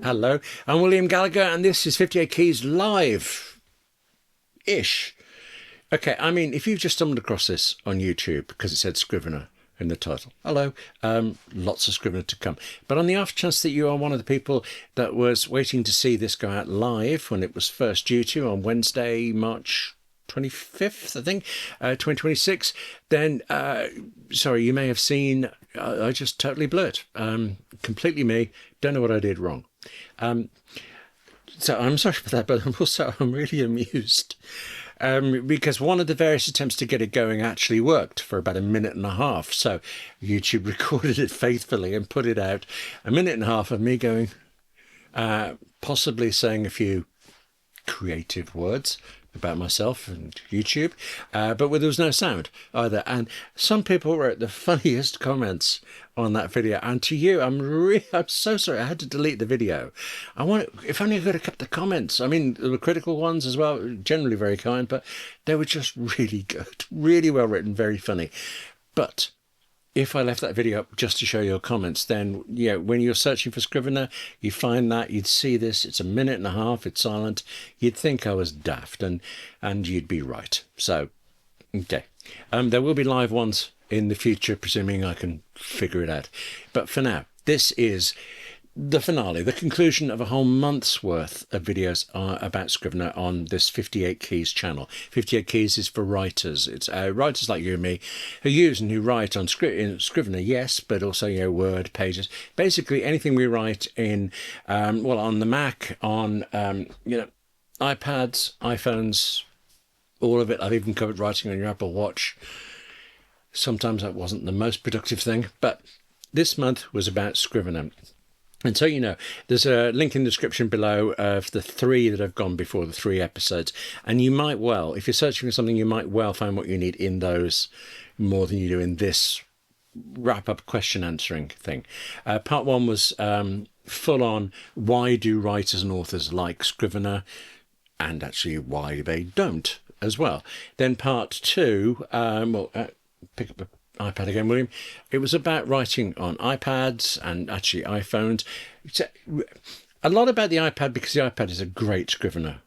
Hello, I'm William Gallagher, and this is 58 Keys live-ish. Okay, I mean, if you've just stumbled across this on YouTube because it said Scrivener in the title, hello, lots of Scrivener to come. But on the off chance that you are one of the people that was waiting to see this go out live when it was first due to on Wednesday, March 25th, I think, 2026, then, sorry, you may have seen, I just totally blew it. Completely me, don't know what I did wrong. So I'm sorry for that, but I'm really amused because one of the various attempts to get it going actually worked for about a minute and a half. So YouTube recorded it faithfully and put it out. A minute and a half of me going, possibly saying a few creative words about myself and YouTube, but there was no sound either. And some people wrote the funniest comments on that video. And to you, I'm so sorry. I had to delete the video. If only I could have kept the comments. I mean, there were critical ones as well, generally very kind, but they were just really good, really well written, very funny. But if I left that video up just to show your comments, then, yeah, when you're searching for Scrivener, you find that, you'd see this, it's a minute and a half, it's silent. You'd think I was daft, and you'd be right. So, okay. There will be live ones in the future, presuming I can figure it out. But for now, this is the finale, the conclusion of a whole month's worth of videos about Scrivener on this 58 Keys channel. 58 Keys is for writers. It's writers like you and me who use and who write on Scrivener, yes, but also, you know, Word, Pages. Basically anything we write in, well, on the Mac, on, you know, iPads, iPhones, all of it. I've even covered writing on your Apple Watch. Sometimes that wasn't the most productive thing, but this month was about Scrivener. And so, you know, there's a link in the description below of the 3 that have gone before, the 3 episodes. And you might well, if you're searching for something, you might well find what you need in those more than you do in this wrap-up question answering thing. Part 1 was full on, why do writers and authors like Scrivener? And actually why they don't as well. Then part 2, pick up a iPad again, William. It was about writing on iPads and actually iPhones. It's a lot about the iPad because the iPad is a great Scrivener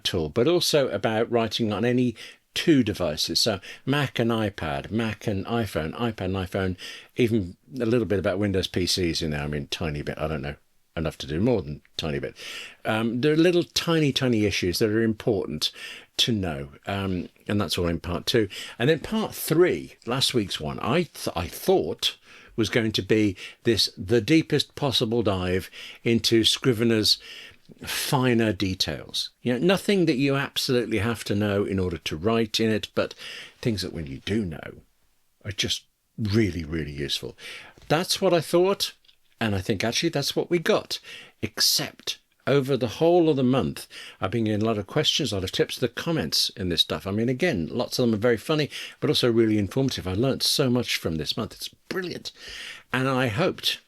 tool, but also about writing on any 2 devices. So Mac and iPad, Mac and iPhone, iPad and iPhone, even a little bit about Windows PCs in there. I mean, tiny bit, I don't know, enough to do more than tiny bit. There are little tiny issues that are important to know, and that's all in part 2. And then part 3, last week's one, I thought was going to be the deepest possible dive into Scrivener's finer details. You know, nothing that you absolutely have to know in order to write in it, but things that when you do know are just really, really useful. That's what I thought, and I think actually that's what we got, except over the whole of the month, I've been getting a lot of questions, a lot of tips, the comments in this stuff. I mean, again, lots of them are very funny, but also really informative. I learned so much from this month. It's brilliant. And I hoped,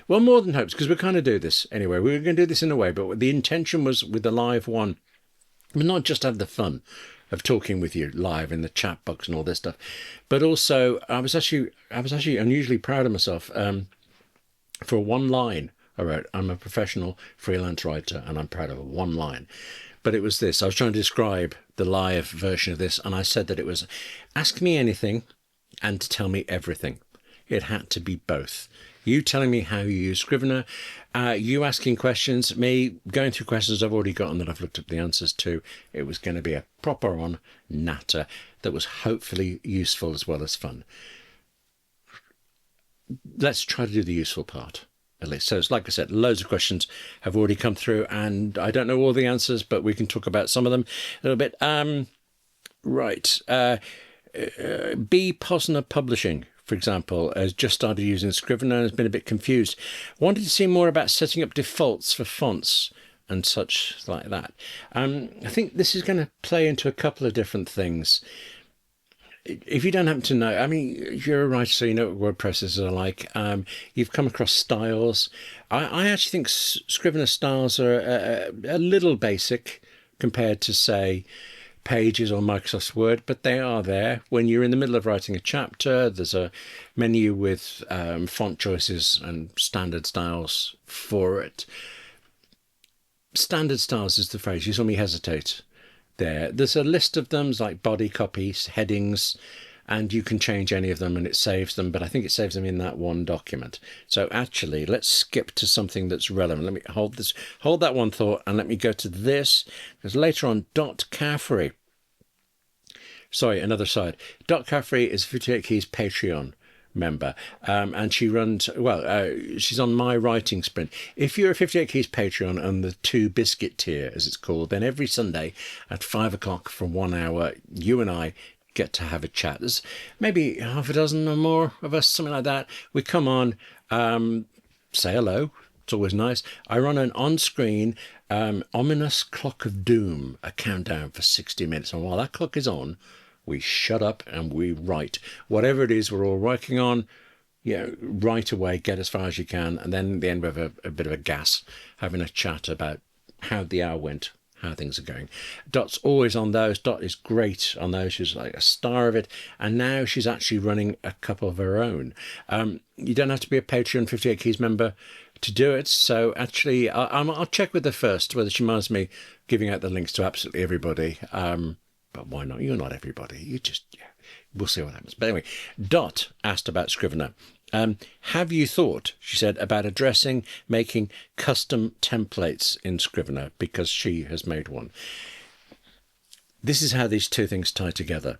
well, more than hoped, because we're going to do this anyway. We were going to do this in a way, but the intention was with the live one, but not just have the fun of talking with you live in the chat box and all this stuff, but also I was actually unusually proud of myself for one line I wrote. I'm a professional freelance writer and I'm proud of one line. But it was this. I was trying to describe the live version of this, and I said that it was ask me anything and tell me everything. It had to be both. You telling me how you use Scrivener, you asking questions, me going through questions I've already got and that I've looked up the answers to. It was going to be a proper on natter that was hopefully useful as well as fun. Let's try to do the useful part. At least. So it's like I said, loads of questions have already come through and I don't know all the answers, but we can talk about some of them a little bit. Right. B. Posner Publishing, for example, has just started using Scrivener and has been a bit confused. Wanted to see more about setting up defaults for fonts and such like that. I think this is going to play into a couple of different things. If you don't happen to know, I mean, if you're a writer, so you know what WordPresses are like. You've come across styles. I actually think Scrivener styles are a little basic compared to, say, Pages or Microsoft Word, but they are there. When you're in the middle of writing a chapter, there's a menu with font choices and standard styles for it. standard styles is the phrase. You saw me hesitate there. There's a list of them, like body copies, headings, and you can change any of them and it saves them, but I think it saves them in that one document. So actually, let's skip to something that's relevant. Let me hold that one thought, and let me go to this, because later on, Dot Caffrey. Sorry, another side. Dot Caffrey is 58 Keys Patreon member, and she runs, she's on My Writing Sprint. If you're a 58 Keys Patreon and the 2 biscuit tier, as it's called, then every Sunday at 5 o'clock for 1 hour, you and I get to have a chat. There's maybe half a dozen or more of us, something like that. We come on, say hello. It's always nice. I run an on-screen ominous clock of doom, a countdown for 60 minutes. And while that clock is on, we shut up and we write. Whatever it is we're all working on, right away, get as far as you can. And then at the end, we have a bit of a gas, having a chat about how the hour went, how things are going. Dot's always on those. Dot is great on those. She's like a star of it. And now she's actually running a couple of her own. You don't have to be a Patreon 58 Keys member to do it. So actually, I'll check with her first, whether she minds me giving out the links to absolutely everybody. But why not? You're not everybody. We'll see what happens. But anyway, Dot asked about Scrivener. Have you thought, she said, about making custom templates in Scrivener, because she has made one. This is how these two things tie together.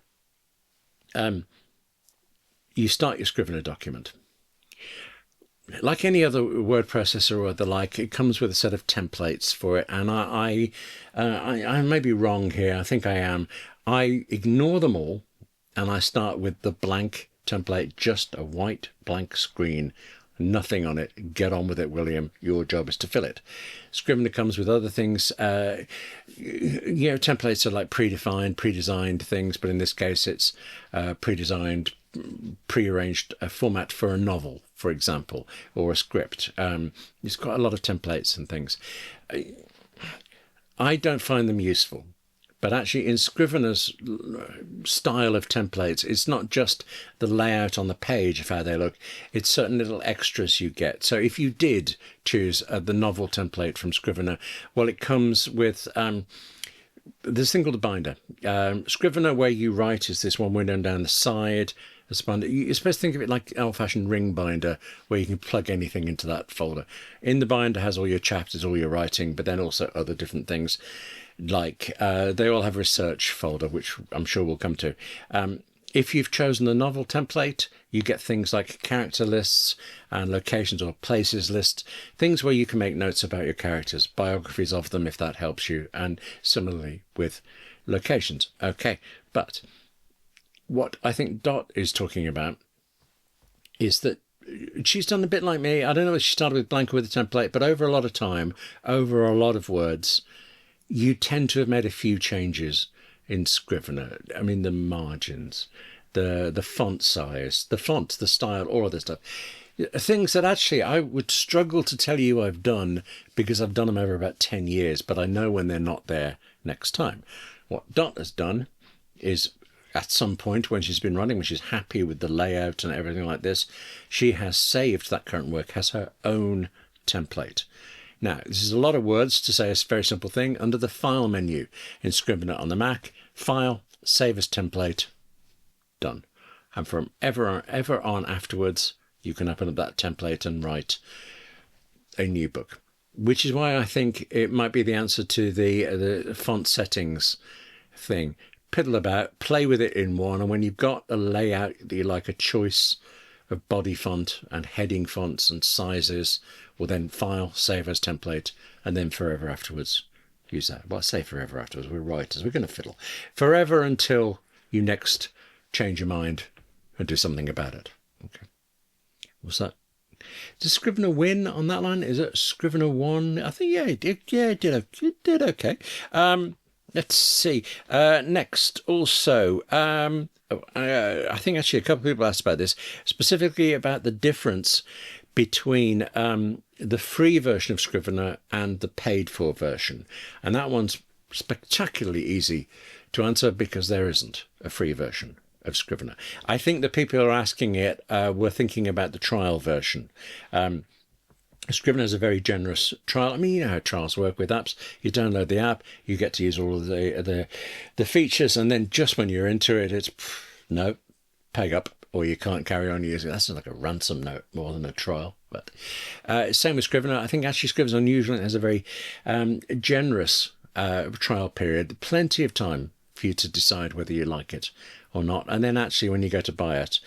You start your Scrivener document. Like any other word processor or the like, it comes with a set of templates for it. And I may be wrong here. I think I am. I ignore them all and I start with the blank template, just a white blank screen, nothing on it. Get on with it, William. Your job is to fill it. Scrivener comes with other things. Templates are like pre-designed things, but in this case, it's pre-designed, pre-arranged format for a novel, for example, or a script. It's got a lot of templates and things. I don't find them useful. But actually, in Scrivener's style of templates, it's not just the layout on the page of how they look. It's certain little extras you get. So if you did choose the novel template from Scrivener, well, it comes with this thing called a binder. Scrivener, where you write, is this one window down the side. You're supposed to think of it like an old-fashioned ring binder, where you can plug anything into that folder. In the binder has all your chapters, all your writing, but then also other different things. Like they all have a research folder, which I'm sure we'll come to. If you've chosen the novel template, you get things like character lists and locations or places lists, things where you can make notes about your characters, biographies of them if that helps you, and similarly with locations. Okay, but what I think Dot is talking about is that she's done a bit like me. I don't know if she started with blank or with a template, but over a lot of time, over a lot of words, you tend to have made a few changes in Scrivener. I mean, the margins, the font size, the font, the style, all of this stuff. Things that actually I would struggle to tell you I've done, because I've done them over about 10 years, but I know when they're not there next time. What Dot has done is, at some point when she's been running, when she's happy with the layout and everything like this, she has saved that current work, has her own template. Now, this is a lot of words to say a very simple thing. Under the File menu in Scrivener on the Mac, File, Save as Template, done. And from ever on afterwards, you can open up that template and write a new book, which is why I think it might be the answer to the font settings thing. Piddle about, play with it in one, and when you've got a layout that you like, a choice of body font and heading fonts and sizes, well then File, Save as Template, and then forever afterwards use that. Well, I say forever afterwards, we're writers, we're going to fiddle. Forever until you next change your mind and do something about it. Okay. What's that? Does Scrivener win on that line? Is it Scrivener 1? I think, yeah, it did. Yeah, it did okay. Let's see. Next, also, I think actually a couple of people asked about this, specifically about the difference between the free version of Scrivener and the paid-for version. And that one's spectacularly easy to answer, because there isn't a free version of Scrivener. I think the people who are asking it were thinking about the trial version. Scrivener has a very generous trial. I mean, you know how trials work with apps. You download the app, you get to use all of the features, and then just when you're into it, it's no, pay up, or you can't carry on using it. That's like a ransom note more than a trial. But same with Scrivener. I think actually Scrivener's unusual. It has a very generous trial period, plenty of time for you to decide whether you like it or not. And then actually, when you go to buy it,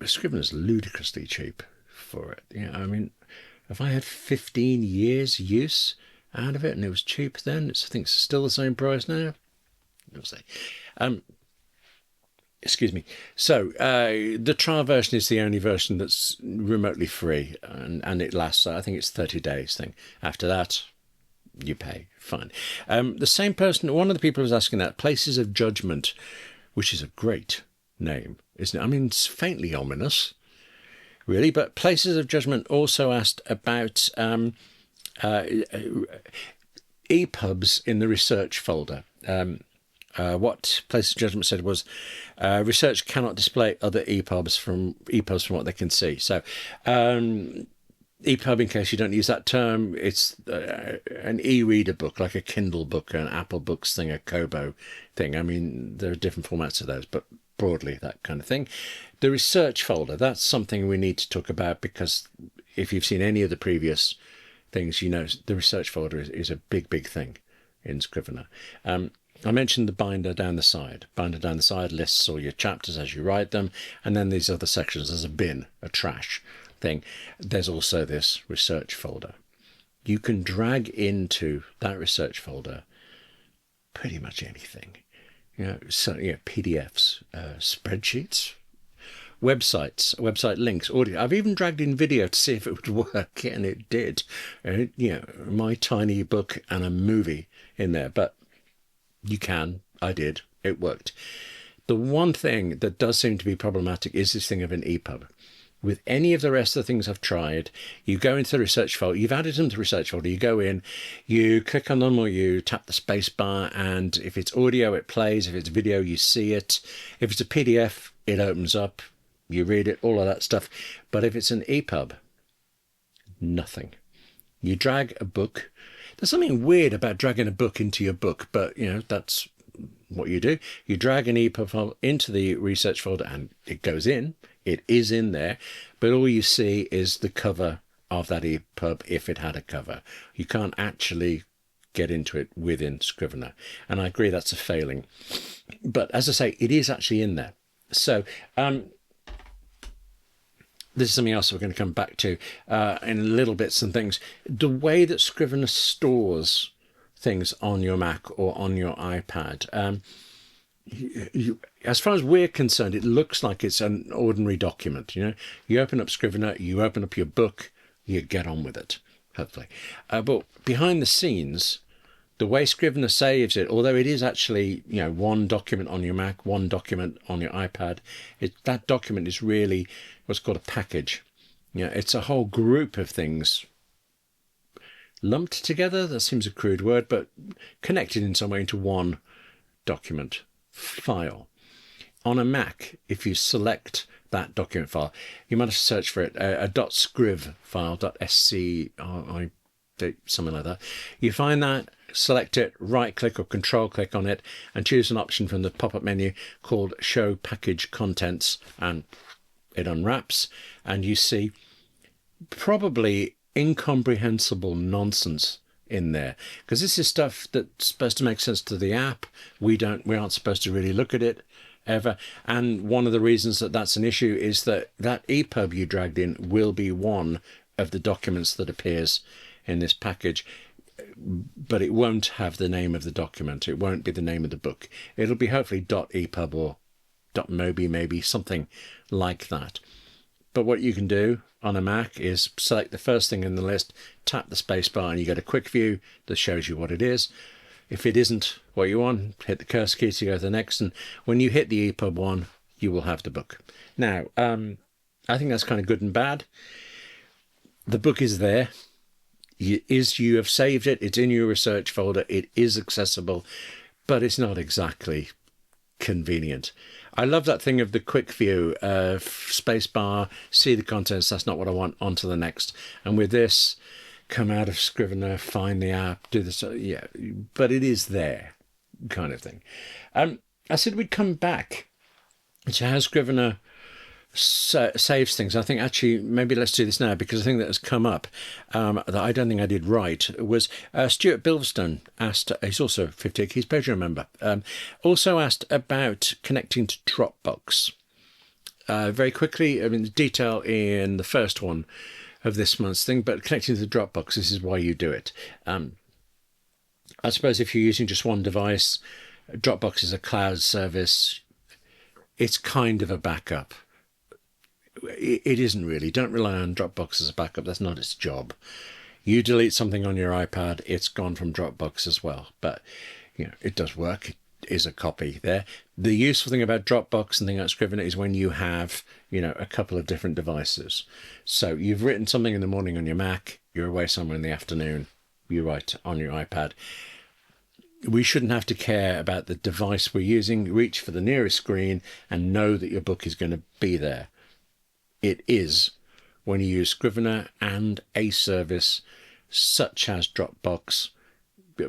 Scrivener's ludicrously cheap for it. You know, I mean, if I had 15 years use out of it and it was cheap then, I think it's still the same price now. We'll see. Excuse me. So the trial version is the only version that's remotely free, and it lasts, I think it's 30 days thing. After that, you pay. Fine. The same person, one of the people was asking that, Places of Judgment, which is a great name, isn't it? I mean, it's faintly ominous, really, but Places of Judgment also asked about EPUBs in the research folder. What Places of Judgment said was research cannot display other EPUBs from what they can see. So EPUB, in case you don't use that term, it's an e-reader book, like a Kindle book, an Apple Books thing, a Kobo thing. I mean, there are different formats of those, but broadly that kind of thing. The research folder, that's something we need to talk about, because if you've seen any of the previous things, you know the research folder is a big thing in Scrivener. I mentioned the binder down the side. Binder down the side lists all your chapters as you write them, and then these other sections, there's a bin, a trash thing. There's also this research folder. You can drag into that research folder pretty much anything. PDFs, spreadsheets, websites, website links, audio. I've even dragged in video to see if it would work, and it did. My tiny book and a movie in there, but you can. I did. It worked. The one thing that does seem to be problematic is this thing of an EPUB. With any of the rest of the things I've tried, you go into the research folder, you've added them to the research folder, you go in, you click on them, or you tap the space bar, and if it's audio, it plays. If it's video, you see it. If it's a PDF, it opens up, you read it, all of that stuff. But if it's an EPUB, nothing. You drag a book. There's something weird about dragging a book into your book, but, that's what you do. You drag an EPUB file into the research folder, and it goes in. It is in there, but all you see is the cover of that EPUB if it had a cover. You can't actually get into it within Scrivener. And I agree that's a failing. But as I say, it is actually in there. So this is something else we're going to come back to in little bits and things. The way that Scrivener stores things on your Mac or on your iPad, as far as we're concerned, it looks like it's an ordinary document. You open up Scrivener, you open up your book, you get on with it, hopefully. But behind the scenes, the way Scrivener saves it, although it is actually one document on your Mac, one document on your iPad, that document is really what's called a package. It's a whole group of things lumped together. That seems a crude word, but connected in some way into one document file. On a Mac, if you select that document file, you might have to search for it, a .scriv file, .sci, something like that. You find that, select it, right click or control click on it, and choose an option from the pop-up menu called Show Package Contents, and it unwraps, and you see probably incomprehensible nonsense in there, because this is stuff that's supposed to make sense to the app. We aren't supposed to really look at it ever, and one of the reasons that that's an issue is that EPUB you dragged in will be one of the documents that appears in this package, but it won't have the name of the document. It won't be the name of the book. It'll be hopefully .epub or .mobi, maybe something like that. But what you can do on a Mac is select the first thing in the list, tap the space bar, and you get a quick view that shows you what it is. If it isn't what you want, hit the cursor key to go to the next, and when you hit the EPUB one, you will have the book. Now, I think that's kind of good and bad. The book is there. You have saved it. It's in your research folder. It is accessible, but it's not exactly convenient. I love that thing of the quick view, space bar, see the contents. That's not what I want. On to the next. And with this, come out of Scrivener, find the app, do this. Yeah, but it is there, kind of thing. I said we'd come back to how Scrivener saves things. I think actually maybe let's do this now, because the thing that has come up that I don't think I did right was Stuart Bilverstone asked, he's also a 50 Keys Patreon member, also asked about connecting to Dropbox. Very quickly, I mean, the detail in the first one of this month's thing, but connecting to the Dropbox, this is why you do it. I suppose if you're using just one device, Dropbox is a cloud service. It's kind of a backup. It isn't really. Don't rely on Dropbox as a backup. That's not its job. You delete something on your iPad, it's gone from Dropbox as well. But it does work. It is a copy there. The useful thing about Dropbox and thing like Scrivener is when you have a couple of different devices. So you've written something in the morning on your Mac, you're away somewhere in the afternoon, you write on your iPad. We shouldn't have to care about the device we're using. Reach for the nearest screen and know that your book is going to be there. It is when you use Scrivener and a service such as Dropbox,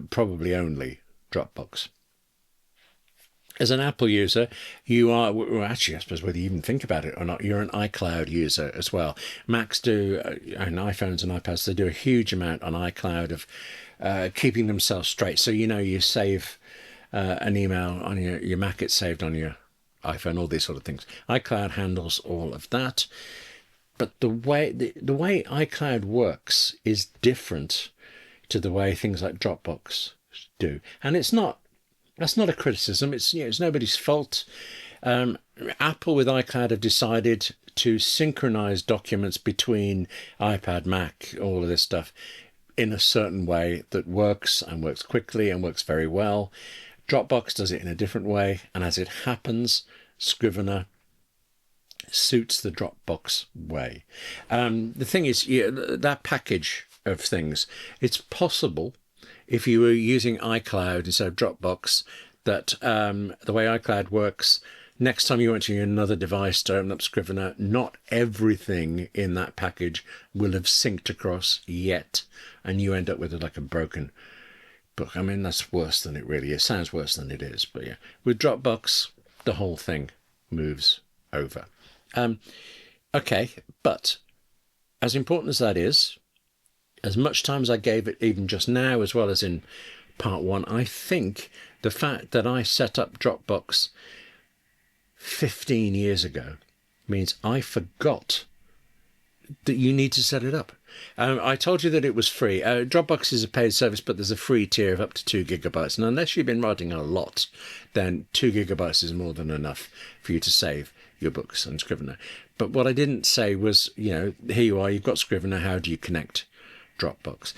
probably only Dropbox. As an Apple user, you are, well, actually, I suppose whether you even think about it or not, you're an iCloud user as well. Macs do, and iPhones and iPads, they do a huge amount on iCloud of keeping themselves straight. So, you save an email on your Mac, it's saved on your iPhone, all these sort of things. iCloud handles all of that. But the way iCloud works is different to the way things like Dropbox do. And that's not a criticism. It's nobody's fault. Apple with iCloud have decided to synchronize documents between iPad, Mac, all of this stuff in a certain way that works and works quickly and works very well. Dropbox does it in a different way, and as it happens, Scrivener suits the Dropbox way. The thing is, that package of things, it's possible if you were using iCloud instead of Dropbox that the way iCloud works, next time you went to another device to open up Scrivener, not everything in that package will have synced across yet, and you end up with like a broken book. I mean, that's worse than it really is. Sounds worse than it is, but yeah. With Dropbox, the whole thing moves over. Okay, but as important as that is, as much time as I gave it even just now, as well as in part one, I think the fact that I set up Dropbox 15 years ago means I forgot that you need to set it up. I told you that it was free. Dropbox is a paid service, but there's a free tier of up to 2 gigabytes. And unless you've been writing a lot, then 2 gigabytes is more than enough for you to save your books on Scrivener. But what I didn't say was, here you are, you've got Scrivener, how do you connect Dropbox?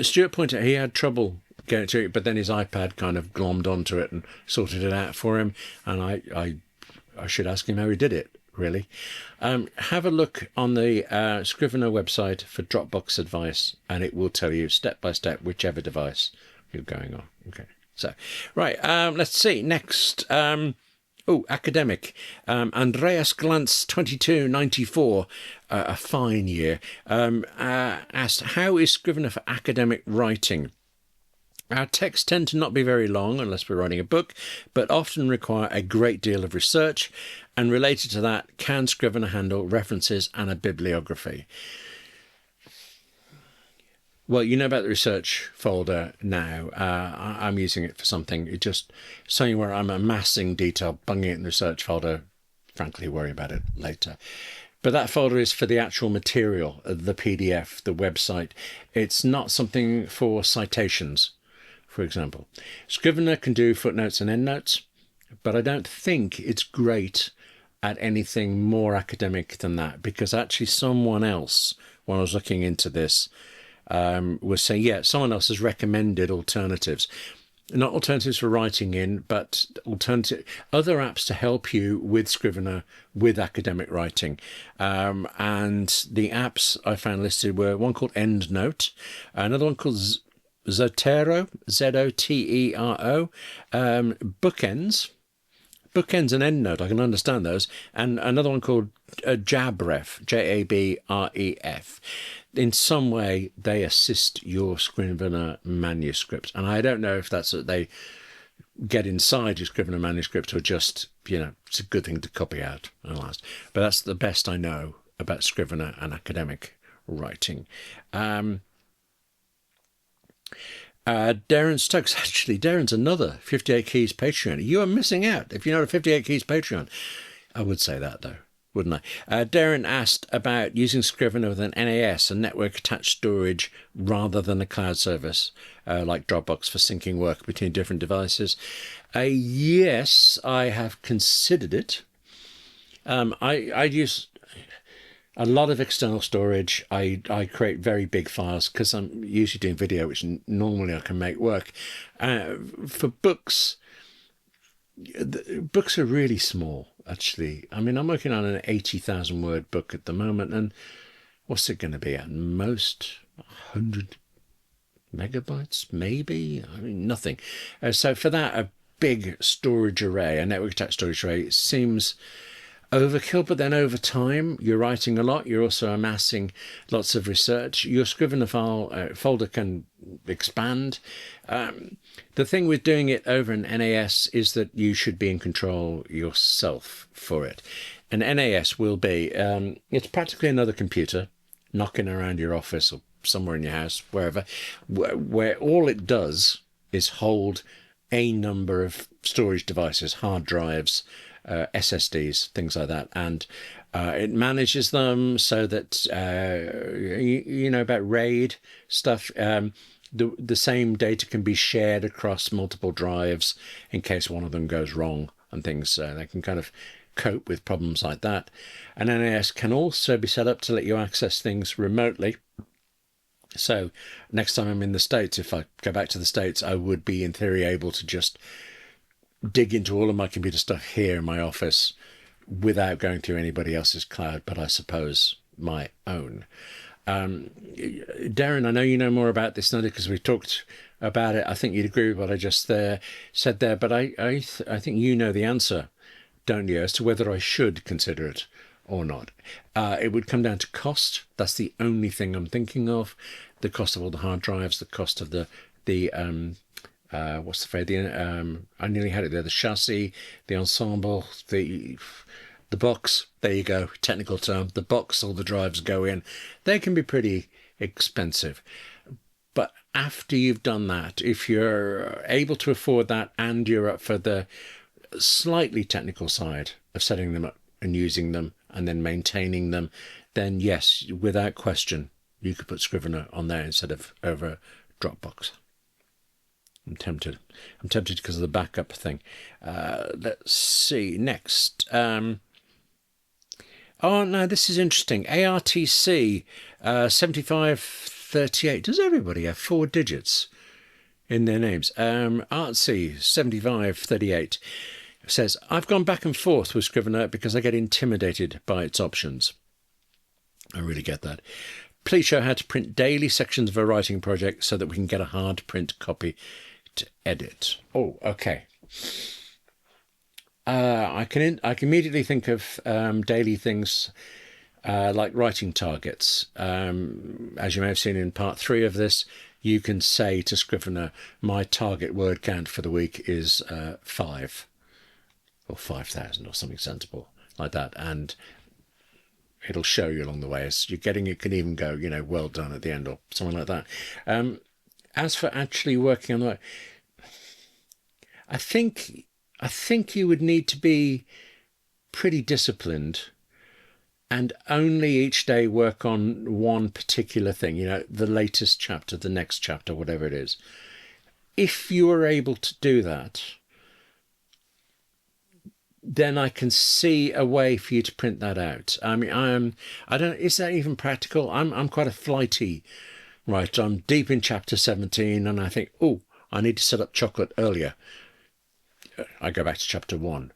Stuart pointed out he had trouble getting to it, but then his iPad kind of glommed onto it and sorted it out for him. And I should ask him how he did it, really. Have a look on the Scrivener website for Dropbox advice, and it will tell you step by step whichever device you're going on. Okay, so right, let's see next. Academic. Andreas Glantz 2294, a fine year, asked, how is Scrivener for academic writing? Our texts tend to not be very long unless we're writing a book, but often require a great deal of research. And related to that, can Scrivener handle references and a bibliography? Well, you know about the research folder now. I'm using it for something. It's just something where I'm amassing detail, bunging it in the research folder. Frankly, worry about it later. But that folder is for the actual material, the PDF, the website. It's not something for citations, for example. Scrivener can do footnotes and endnotes, but I don't think it's great at anything more academic than that, because actually someone else, when I was looking into this, was saying, someone else has recommended alternatives. Not alternatives for writing in, but other apps to help you with Scrivener, with academic writing. And the apps I found listed were one called EndNote, another one called Zotero, Zotero, Bookends, bookends and endnote, I can understand those. And another one called Jabref, Jabref. In some way, they assist your Scrivener manuscript. And I don't know if that's that they get inside your Scrivener manuscript or just, it's a good thing to copy out and last. But that's the best I know about Scrivener and academic writing. Darren Stokes, actually, Darren's another 58 Keys Patreon. You are missing out if you're not a 58 Keys Patreon. I would say that, though, wouldn't I? Darren asked about using Scrivener with an NAS, a network-attached storage, rather than a cloud service, like Dropbox, for syncing work between different devices. Yes, I have considered it. I'd use a lot of external storage. I create very big files because I'm usually doing video, which normally I can make work. For books, books are really small, actually. I mean, I'm working on an 80,000 word book at the moment, and what's it going to be at most? 100 megabytes, maybe? I mean, nothing. So for that, a big storage array, a network attached storage array, seems overkill. But then over time, you're writing a lot, you're also amassing lots of research, your Scrivener file folder can expand. The thing with doing it over an NAS is that you should be in control yourself for it. An NAS will be, it's practically another computer knocking around your office or somewhere in your house, wherever, where all it does is hold a number of storage devices, hard drives, SSDs, things like that, and it manages them so that you know about RAID stuff. The same data can be shared across multiple drives in case one of them goes wrong and things. They can kind of cope with problems like that. An NAS can also be set up to let you access things remotely. So next time I'm in the States, if I go back to the States, I would be in theory able to just dig into all of my computer stuff here in my office without going through anybody else's cloud, but I suppose my own. Darren, I know you know more about this than I do because we talked about it. I think you'd agree with what I just said there, but I think you know the answer, don't you, as to whether I should consider it or not. It would come down to cost. That's the only thing I'm thinking of. The cost of all the hard drives, the cost of the what's the phrase? I nearly had it there. The chassis, the ensemble, the box. There you go. Technical term. The box all the drives go in. They can be pretty expensive. But after you've done that, if you're able to afford that and you're up for the slightly technical side of setting them up and using them and then maintaining them, then yes, without question, you could put Scrivener on there instead of over Dropbox. I'm tempted because of the backup thing. Let's see next. Oh no, this is interesting. ARTC 7538. Does everybody have 4 digits in their names? ARTC 7538 says, I've gone back and forth with Scrivener because I get intimidated by its options. I really get that. Please show how to print daily sections of a writing project so that we can get a hard print copy to edit. Oh, okay. I can immediately think of daily things like writing targets. As you may have seen in part 3 of this, you can say to Scrivener, my target word count for the week is 5 or 5,000 or something sensible like that, and it'll show you along the way as you're getting. It can even go, well done at the end or something like that. As for actually working on the, I think you would need to be pretty disciplined and only each day work on one particular thing, the latest chapter, the next chapter, whatever it is. If you are able to do that, then I can see a way for you to print that out. I mean, is that even practical? I'm quite a flighty writer. I'm deep in chapter 17 and I think, oh, I need to set up chocolate earlier. I go back to chapter 1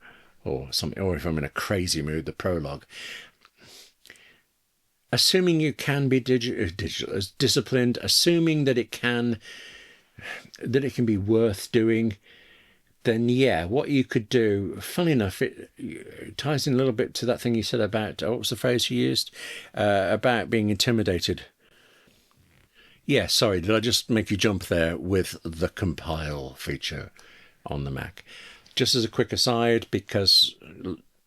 or something, or if I'm in a crazy mood, the prologue. Assuming you can be disciplined, assuming that it can be worth doing, then yeah, what you could do, funny enough, it ties in a little bit to that thing you said about, what was the phrase you used? About being intimidated. Yeah, sorry, did I just make you jump there with the compile feature on the Mac? Just as a quick aside, because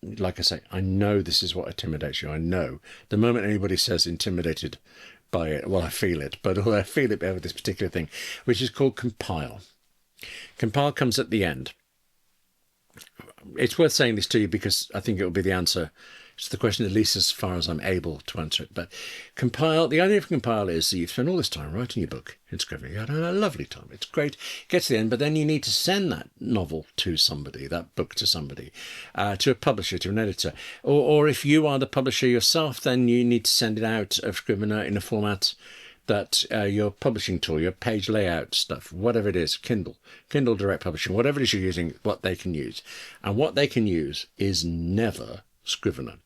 like I say, I know this is what intimidates you. I know the moment anybody says intimidated by it, well, I feel it, but I feel it over this particular thing, which is called compile. Compile comes at the end. It's worth saying this to you because I think it will be the answer to the question, at least as far as I'm able to answer it. But compile, the idea of compile is that you've spent all this time writing your book in Scrivener. You had a lovely time. It's great. It gets to the end, but then you need to send that novel to somebody, that book to somebody, to a publisher, to an editor. Or if you are the publisher yourself, then you need to send it out of Scrivener in a format that your publishing tool, your page layout stuff, whatever it is, Kindle Direct Publishing, whatever it is you're using, what they can use. And what they can use is never Scrivener.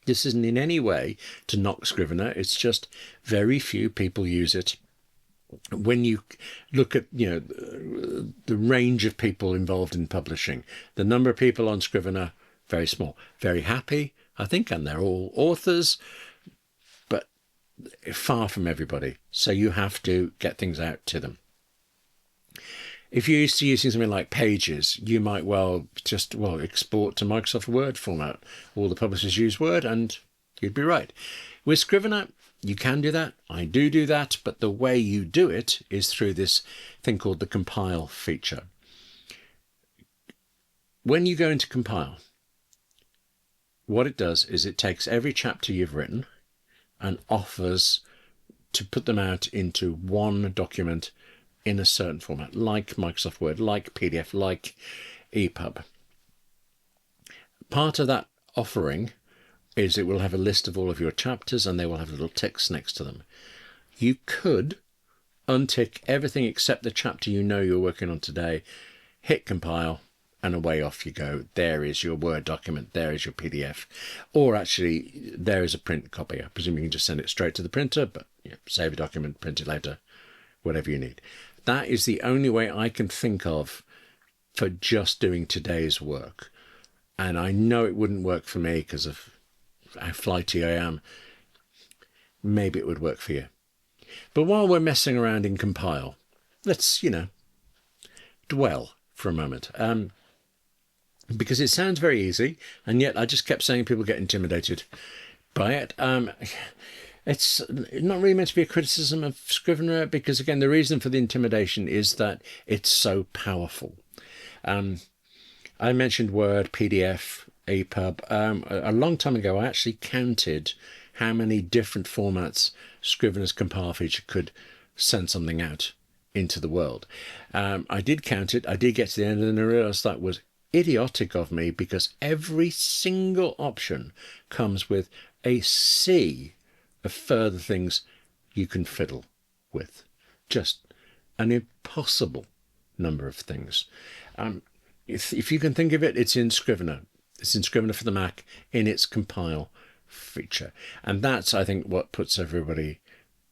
This isn't in any way to knock Scrivener. It's just very few people use it. When you look at, the range of people involved in publishing, the number of people on Scrivener, very small. Very happy, I think, and they're all authors, but far from everybody. So you have to get things out to them. If you're used to using something like Pages, you might just export to Microsoft Word format. All the publishers use Word, and you'd be right. With Scrivener, you can do that. I do that, but the way you do it is through this thing called the compile feature. When you go into compile, what it does is it takes every chapter you've written and offers to put them out into one document in a certain format, like Microsoft Word, like PDF, like EPUB. Part of that offering is it will have a list of all of your chapters and they will have little ticks next to them. You could untick everything except the chapter you know you're working on today, hit compile, and away off you go. There is your Word document, there is your PDF, or actually there is a print copy. I presume you can just send it straight to the printer, but save a document, print it later, whatever you need. That is the only way I can think of for just doing today's work. And I know it wouldn't work for me because of how flighty I am. Maybe it would work for you. But while we're messing around in compile, let's, dwell for a moment. Because it sounds very easy, and yet I just kept saying people get intimidated by it. It's not really meant to be a criticism of Scrivener because, again, the reason for the intimidation is that it's so powerful. I mentioned Word, PDF, EPUB. A long time ago, I actually counted how many different formats Scrivener's compile feature could send something out into the world. I did count it. I did get to the end, and I realized that was idiotic of me because every single option comes with a sea of further things you can fiddle with. Just an impossible number of things. If you can think of it, it's in Scrivener. It's in Scrivener for the Mac in its compile feature. And that's, I think, what puts everybody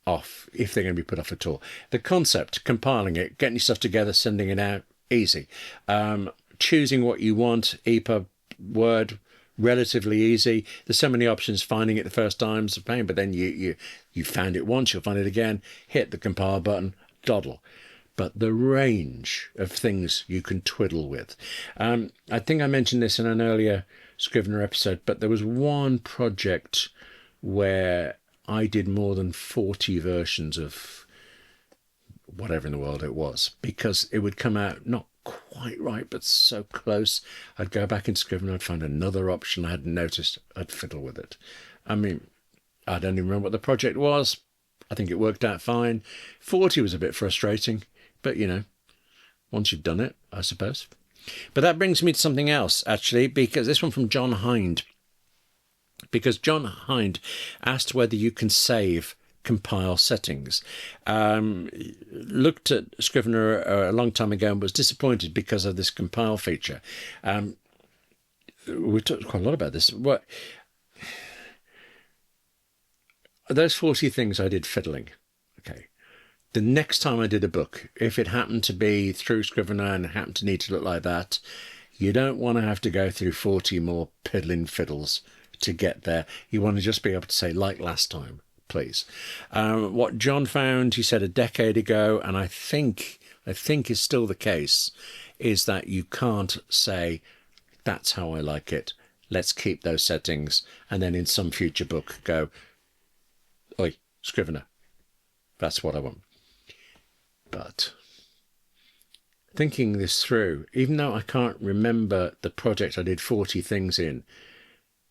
off, if they're going to be put off at all. The concept, compiling it, getting your stuff together, sending it out, easy. Choosing what you want, EPUB, Word, relatively easy. There's so many options. Finding it the first time is a pain, but then you found it once, you'll find it again. Hit the compile button, doddle. But the range of things you can twiddle with. I think I mentioned this in an earlier Scrivener episode, but there was one project where I did more than 40 versions of whatever in the world it was, because it would come out not quite right, but so close. I'd go back in Scrivener, I'd find another option I hadn't noticed, I'd fiddle with it. I mean, I don't even remember what the project was. I think it worked out fine. 40 was a bit frustrating, but once you've done it, I suppose. But that brings me to something else, actually, because this one from John Hind. Because John Hind asked whether you can save compile settings. Looked at Scrivener a long time ago and was disappointed because of this compile feature. We talked quite a lot about this. Those 40 things I did fiddling. Okay. the next time I did a book, if it happened to be through Scrivener and it happened to need to look like that, you don't want to have to go through 40 more piddling fiddles to get there. You want to just be able to say, like last time, please. What John found, he said a decade ago, and I think is still the case, is that you can't say, that's how I like it. Let's keep those settings. And then in some future book go, oi, Scrivener, that's what I want. But thinking this through, even though I can't remember the project I did 40 things in,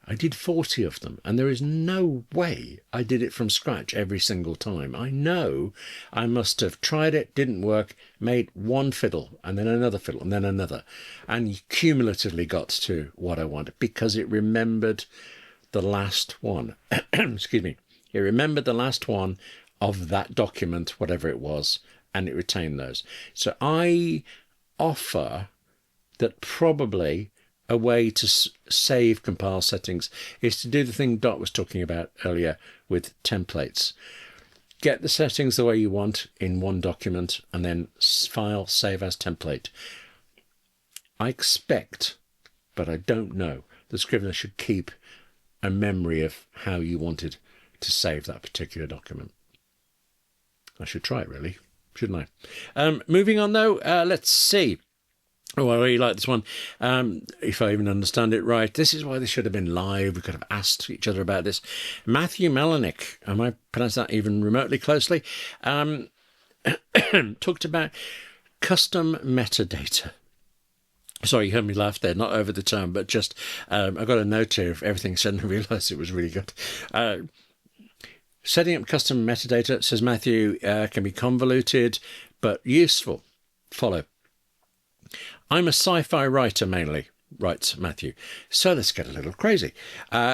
I did 40 of them, and there is no way I did it from scratch every single time. I know I must have tried it, didn't work, made one fiddle, and then another fiddle, and then another, and cumulatively got to what I wanted because it remembered the last one. Excuse me. It remembered the last one of that document, whatever it was, and it retained those. So I offer that probably a way to save compile settings is to do the thing Dot was talking about earlier with templates. Get the settings the way you want in one document and then file, save as template. I expect, but I don't know, the Scrivener should keep a memory of how you wanted to save that particular document. I should try it, really, shouldn't I? Moving on, though, let's see. Oh, I really like this one. If I even understand it right, this is why this should have been live. We could have asked each other about this. Matthew Melanick, am I pronounced that even remotely closely? Talked about custom metadata. Sorry, you heard me laugh there, not over the term, but just I got a note here of everything said and I realised it was really good. Setting up custom metadata, says Matthew, can be convoluted but useful. Follow. I'm a sci-fi writer mainly, writes Matthew. So let's get a little crazy.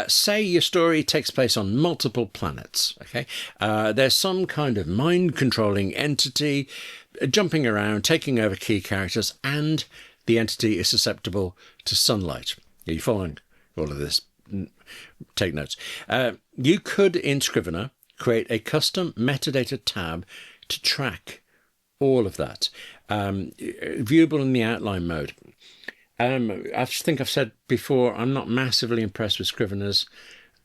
Say your story takes place on multiple planets. Okay, there's some kind of mind-controlling entity jumping around, taking over key characters, and the entity is susceptible to sunlight. Are you following all of this? Take notes. You could, in Scrivener, create a custom metadata tab to track all of that. Viewable in the outline mode. I think I've said before, I'm not massively impressed with Scrivener's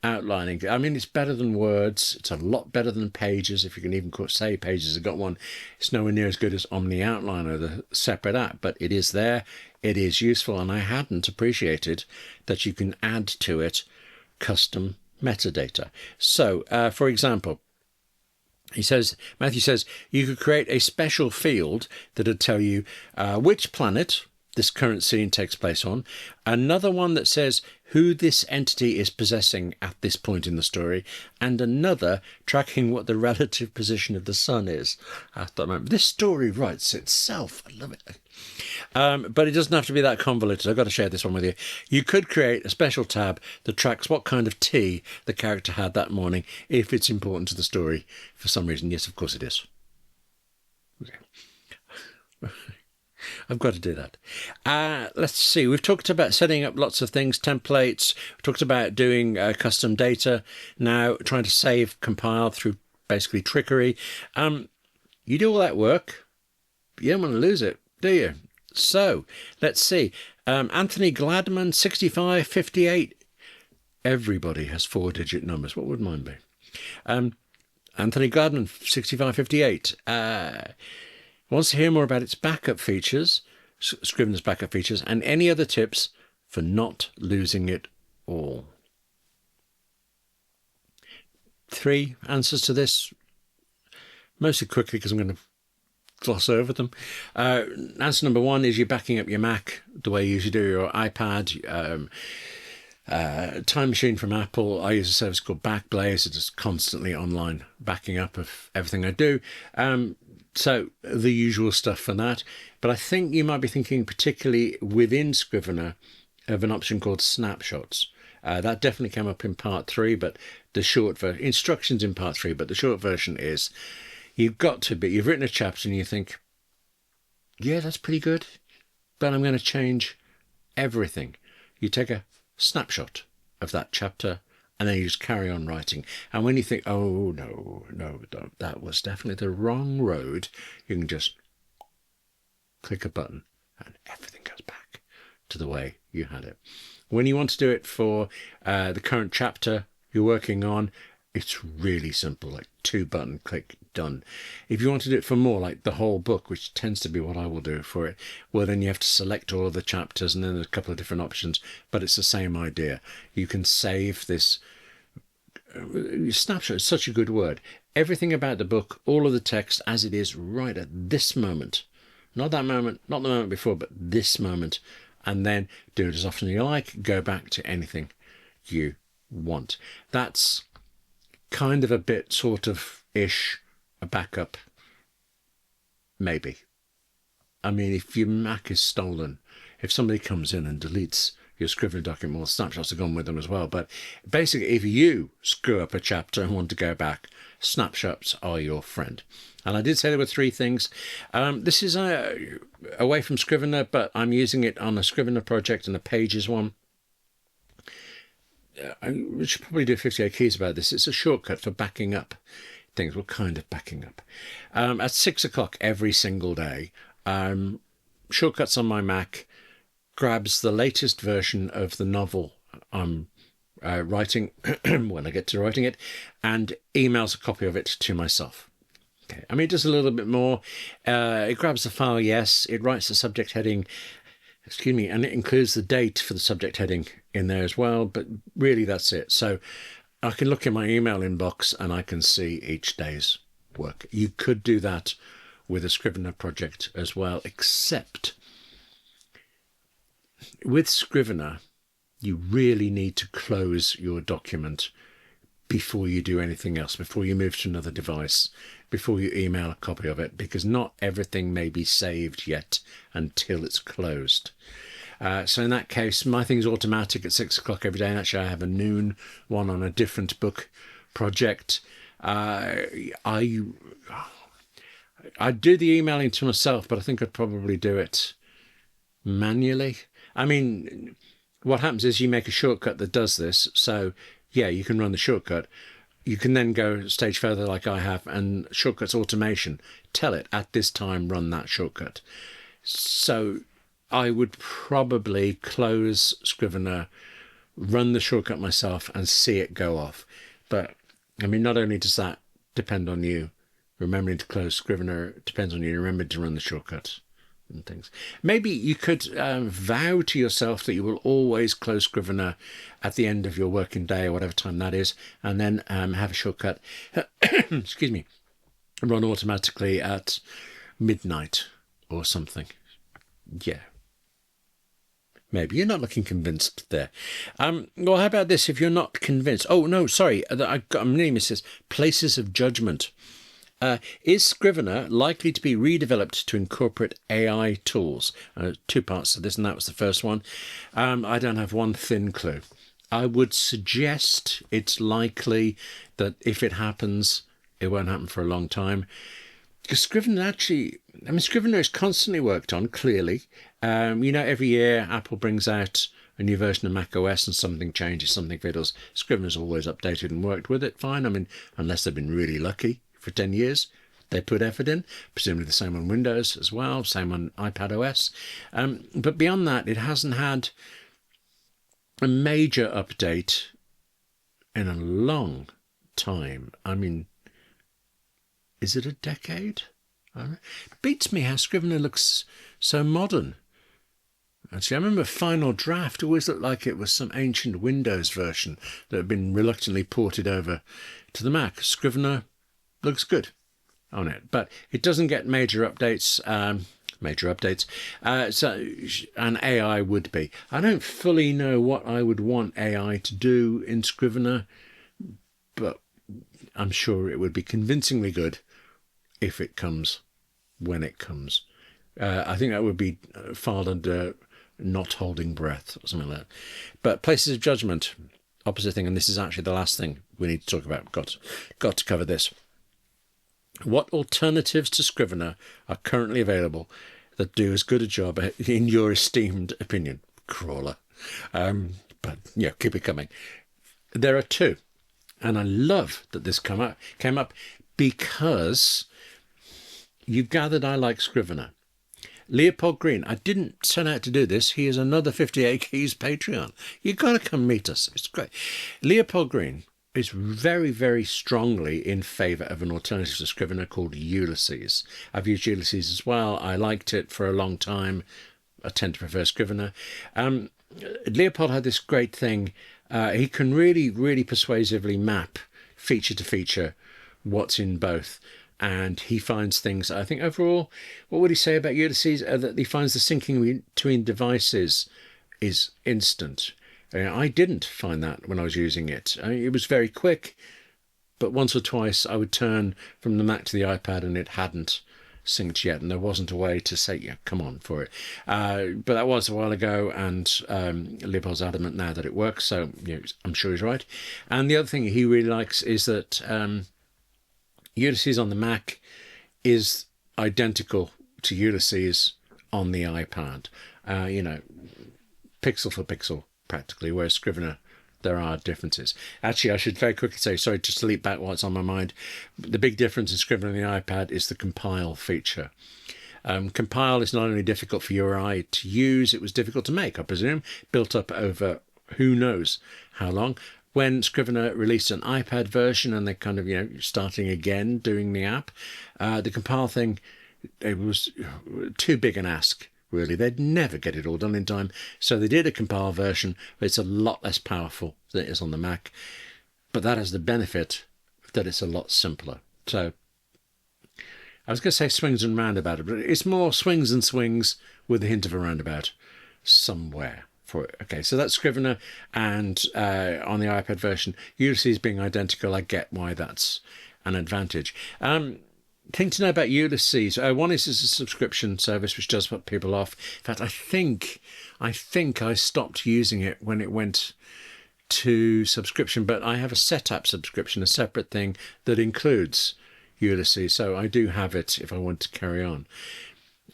outlining. I mean, it's better than words. It's a lot better than pages, if you can even say pages have got one. It's nowhere near as good as Omni Outliner, the separate app, but it is there. It is useful, and I hadn't appreciated that you can add to it custom metadata. So, for example, Matthew says, you could create a special field that would tell you which planet this current scene takes place on, another one that says who this entity is possessing at this point in the story, and another tracking what the relative position of the sun is at that moment. This story writes itself. I love it. But it doesn't have to be that convoluted. I've got to share this one with you. You could create a special tab that tracks what kind of tea the character had that morning, if it's important to the story for some reason. Yes, of course it is. Okay. I've got to do that. Let's see. We've talked about setting up lots of things, templates. We've talked about doing custom data. Now trying to save, compile through basically trickery. You do all that work, you don't want to lose it, do you? So let's see. Anthony Gladman, 6558. Everybody has 4-digit numbers. What would mine be? Anthony Gladman, 6558. Wants to hear more about its backup features, Scrivener's backup features, and any other tips for not losing it all. 3 answers to this, mostly quickly because I'm going to gloss over them. Answer number 1 is you're backing up your Mac the way you usually do your iPad. Time Machine from Apple. I use a service called Backblaze. It is constantly online backing up of everything I do. So the usual stuff for that. But I think you might be thinking particularly within Scrivener of an option called snapshots. That definitely came up in part 3, but the short version, instructions in part 3, but the short version is you've written a chapter and you think, yeah, that's pretty good, but I'm going to change everything. You take a snapshot of that chapter and then you just carry on writing. And when you think, oh, no, that was definitely the wrong road, you can just click a button and everything goes back to the way you had it. When you want to do it for the current chapter you're working on, it's really simple, like 2-button click, done. If you want to do it for more, like the whole book, which tends to be what I will do for it, well, then you have to select all of the chapters, and then there's a couple of different options, but it's the same idea. You can save this snapshot is such a good word. Everything about the book, all of the text as it is right at this moment. Not that moment, not the moment before, but this moment. And then do it as often as you like. Go back to anything you want. That's kind of a bit sort of ish a backup. Maybe. I mean, if your Mac is stolen, if somebody comes in and deletes your Scrivener document, well, snapshots are gone with them as well. But basically, if you screw up a chapter and want to go back, snapshots are your friend. And I did say there were 3 things. This is away from Scrivener, but I'm using it on a Scrivener project and a Pages one. We should probably do 58 keys about this. It's a shortcut for backing up things. What kind of backing up? At 6 o'clock every single day, shortcuts on my Mac grabs the latest version of the novel I'm writing when I get to writing it, and emails a copy of it to myself. Okay. I mean, it does a little bit more. It grabs the file, yes. It writes the subject heading, and it includes the date for the subject heading in there as well. But really, that's it. So I can look in my email inbox and I can see each day's work. You could do that with a Scrivener project as well, except with Scrivener, you really need to close your document before you do anything else, before you move to another device, before you email a copy of it, because not everything may be saved yet until it's closed. So in that case, my thing's automatic at 6 o'clock every day, and actually I have a noon one on a different book project. I do the emailing to myself, but I think I'd probably do it manually. I mean, what happens is you make a shortcut that does this. So yeah, you can run the shortcut. You can then go a stage further like I have, and shortcuts automation, tell it at this time, run that shortcut. So I would probably close Scrivener, run the shortcut myself and see it go off. But I mean, not only does that depend on you remembering to close Scrivener, it depends on you remembering to run the shortcut and things. Maybe you could vow to yourself that you will always close Scrivener at the end of your working day or whatever time that is, and then have a shortcut, excuse me, run automatically at midnight or something. Yeah. Maybe you're not looking convinced there. Well, how about this? If you're not convinced, oh no, sorry, I'm name says places of judgment. Is Scrivener likely to be redeveloped to incorporate AI tools? 2 parts to this, and that was the first one. I don't have one thin clue. I would suggest it's likely that if it happens, it won't happen for a long time. Because Scrivener Scrivener is constantly worked on, clearly. Every year Apple brings out a new version of Mac OS and something changes, something fiddles. Scrivener's always updated and worked with it fine. I mean, unless they've been really lucky for 10 years, they put effort in. Presumably the same on Windows as well, same on iPad OS. But beyond that, it hasn't had a major update in a long time. I mean, is it a decade? It beats me how Scrivener looks so modern. Actually, I remember Final Draft always looked like it was some ancient Windows version that had been reluctantly ported over to the Mac. Scrivener looks good on it, but it doesn't get major updates. And AI would be. I don't fully know what I would want AI to do in Scrivener, but I'm sure it would be convincingly good if it comes when it comes. I think that would be filed under not holding breath or something like that. But places of judgment, opposite thing, and this is actually the last thing we need to talk about. Got to cover this. What alternatives to Scrivener are currently available that do as good a job, in your esteemed opinion, Crawler? But yeah, keep it coming. There are two, and I love that this came up because you've gathered I like Scrivener. Leopold Green, I didn't set out to do this. He is another 58 Keys Patreon. You've got to come meet us. It's great. Leopold Green is very, very strongly in favour of an alternative to Scrivener called Ulysses. I've used Ulysses as well. I liked it for a long time. I tend to prefer Scrivener. Leopold had this great thing. He can really, really persuasively map feature to feature what's in both. And he finds things, I think overall, what would he say about Ulysses? That he finds the syncing between devices is instant. I didn't find that when I was using it. It was very quick, but once or twice I would turn from the Mac to the iPad and it hadn't synced yet, and there wasn't a way to say, yeah, come on for it. But that was a while ago, and Leopold's adamant now that it works, so I'm sure he's right. And the other thing he really likes is that Ulysses on the Mac is identical to Ulysses on the iPad, pixel for pixel practically, whereas Scrivener, there are differences. Actually, I should very quickly say, sorry, just to leap back what's on my mind, the big difference in Scrivener and the iPad is the compile feature. Compile is not only difficult for your eye to use, it was difficult to make, I presume, built up over who knows how long. When Scrivener released an iPad version and they kind of, starting again doing the app, the compile thing, it was too big an ask, really. They'd never get it all done in time. So they did a compile version, but it's a lot less powerful than it is on the Mac. But that has the benefit that it's a lot simpler. So I was going to say swings and roundabout, but it's more swings and swings with a hint of a roundabout somewhere. For it. Okay, so that's Scrivener, and on the iPad version, Ulysses being identical, I get why that's an advantage. Thing to know about Ulysses, one is it's a subscription service which does put people off. In fact, I think I stopped using it when it went to subscription, but I have a setup subscription, a separate thing that includes Ulysses, so I do have it if I want to carry on.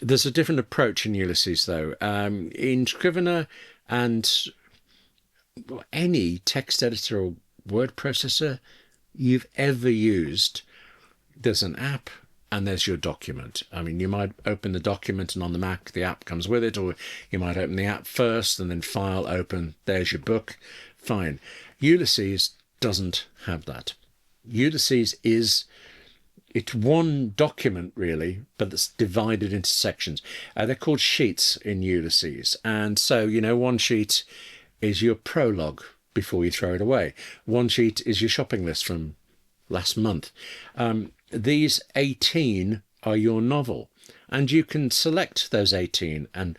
There's a different approach in Ulysses, though. In Scrivener and any text editor or word processor you've ever used, there's an app and there's your document. I mean, you might open the document and on the Mac the app comes with it, or you might open the app first and then File, Open, there's your book. Fine. Ulysses doesn't have that. Ulysses it's one document, really, but it's divided into sections. They're called sheets in Ulysses. And so, one sheet is your prologue before you throw it away. One sheet is your shopping list from last month. These 18 are your novel. And you can select those 18 and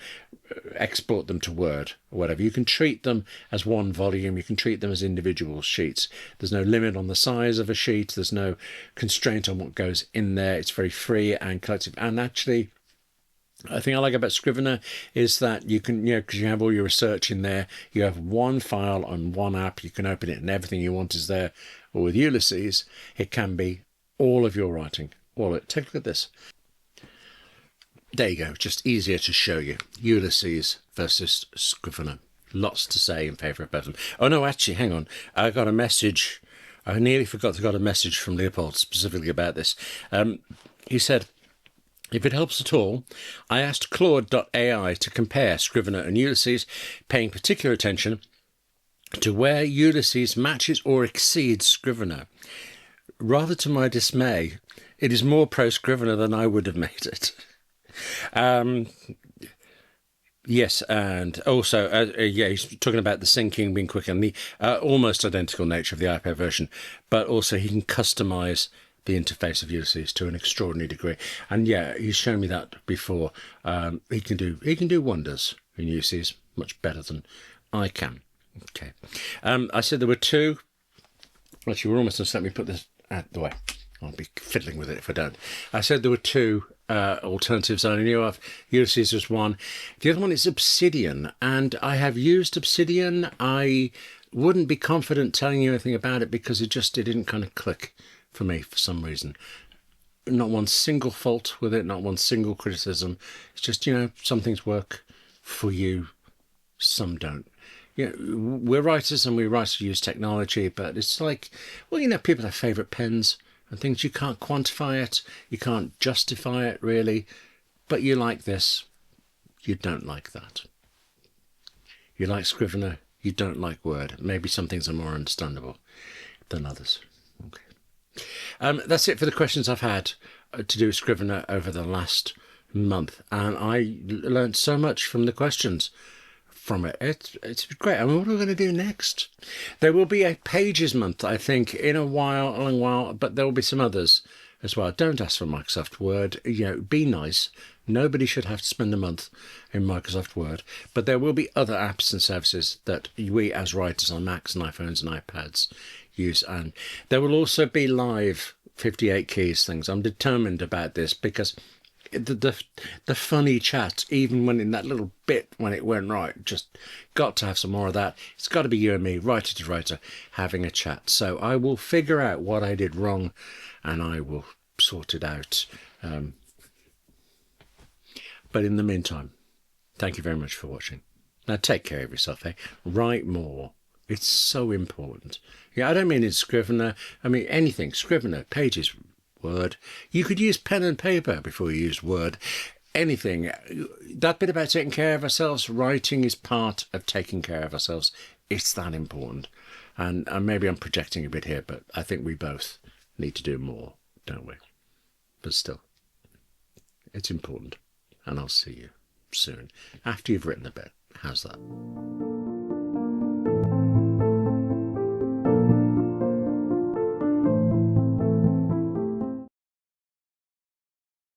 export them to Word or whatever. You can treat them as one volume. You can treat them as individual sheets. There's no limit on the size of a sheet. There's no constraint on what goes in there. It's very free and collective. And actually, the thing I like about Scrivener is that you can, because you have all your research in there, you have one file on one app. You can open it and everything you want is there. Or with Ulysses, it can be all of your writing. All of it. Take a look at this. There you go, just easier to show you. Ulysses versus Scrivener. Lots to say in favour of both of them. Oh no, actually, hang on. I got a message. I nearly forgot to get a message from Leopold specifically about this. He said, if it helps at all, I asked Claude.ai to compare Scrivener and Ulysses, paying particular attention to where Ulysses matches or exceeds Scrivener. Rather to my dismay, it is more pro-Scrivener than I would have made it. Yes, and also, he's talking about the syncing being quicker and the almost identical nature of the iPad version, but also he can customize the interface of Ulysses to an extraordinary degree. And yeah, he's shown me that before. He can do wonders in Ulysses, much better than I can. Okay, I said there were two. Actually, we're almost done. So let me put this out the way. I'll be fiddling with it if I don't. I said there were two alternatives I knew of. Ulysses was one. The other one is Obsidian, and I have used Obsidian. I wouldn't be confident telling you anything about it because it didn't kind of click for me for some reason. Not one single fault with it, not one single criticism. It's just, some things work for you, some don't. You know, we're writers and we writers use technology, but it's like, well, you know, people have favourite pens and things. You can't quantify it, you can't justify it really, but you like this, you don't like that. You like Scrivener, you don't like Word. Maybe some things are more understandable than others. Okay. That's it for the questions I've had to do with Scrivener over the last month, and I learned so much from the questions from it. It's great. I mean, what are we going to do next? There will be a Pages month, I think, in a long while, but there will be some others as well. Don't ask for Microsoft Word. You know, be nice. Nobody should have to spend a month in Microsoft Word, but there will be other apps and services that we as writers on Macs and iPhones and iPads use, and there will also be live 58 keys things. I'm determined about this because the funny chat, even when in that little bit when it went right, just got to have some more of that. It's got to be you and me, writer to writer, having a chat. So I will figure out what I did wrong, and I will sort it out. But in the meantime, thank you very much for watching. Now take care of yourself, eh? Write more. It's so important. Yeah, I don't mean in Scrivener. I mean anything. Scrivener, Pages, Word. You could use pen and paper before you use Word. Anything. That bit about taking care of ourselves, writing is part of taking care of ourselves. It's that important. And maybe I'm projecting a bit here, but I think we both need to do more, don't we? But still, it's important. And I'll see you soon after you've written a bit. How's that?